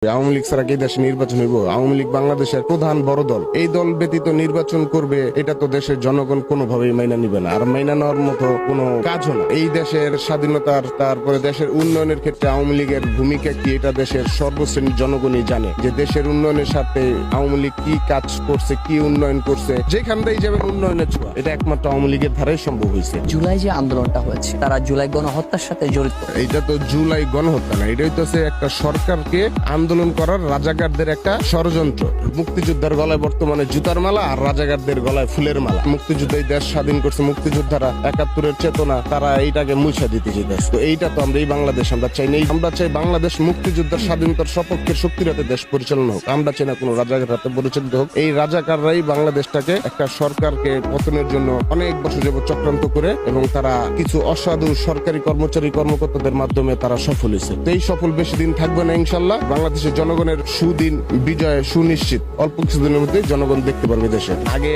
আওয়ামী লীগ ছাড়া কি দেশে নির্বাচন হইব? আওয়ামী লীগ বাংলাদেশের প্রধান বড় দল। এই দল ব্যতীত নির্বাচন করবে, এটা তো দেশের জনগণ কোনোভাবেই মাইনা নিবে না, আর মাইনা নেওয়ার মতো কোনো কাজও না। এই দেশের স্বাধীনতার, তারপরে দেশের উন্নয়নের ক্ষেত্রে আওয়ামী লীগের ভূমিকা কি, এটা দেশের সর্বশ্রেণীর জনগণই জানে, যে দেশের উন্নয়নের সাথে আওয়ামী লীগ কি কাজ করছে, কি উন্নয়ন করছে। যেখান দিয়ে যাবেন উন্নয়নের ছোঁয়া, এটা একমাত্র আওয়ামী লীগের ধারাই সম্ভব হয়েছে। জুলাই যে আন্দোলনটা হয়েছে, তারা জুলাই গণহত্যার সাথে জড়িত। এটা তো জুলাই গণহত্যা না, এটা হইতেছে একটা সরকারকে আন্দোলন করার রাজাকারদের একটা ষড়যন্ত্র। মুক্তিযোদ্ধার গলায় বর্তমানে জুতার মালা, আর রাজাকারদের গলায় ফুলের মালা। মুক্তিযুদ্ধই দেশ স্বাধীন করছে, মুক্তিযোদ্ধারা ৭১-এর চেতনা তারা এইটাকে মুছা দিতে চাইতেছে। তো এইটা তো আমরা এই বাংলাদেশ আমরা চাই না। আমরা চাই বাংলাদেশ মুক্তিযোদ্ধার স্বাধীনতার সপক্ষের শক্তির হাতে দেশ পরিচালনা হোক। আমরা চাই না কোনো রাজাকার হাতে পরিচালিত হোক। এই রাজাকাররাই বাংলাদেশটাকে একটা সরকারকে পতনের জন্য অনেক বছর যাবত চক্রান্ত করে, এবং তারা কিছু অসাধু সরকারি কর্মচারী কর্মকর্তাদের মাধ্যমে তারা সফল হয়েছে। তো এই সফল বেশি দিন থাকবে না ইনশাল্লাহ। বাংলাদেশের জনগণের সুদিন বিজয় সুনিশ্চিত। অল্প কিছুদিনের মধ্যে জনগণ দেখতে পারবে দেশে। আগে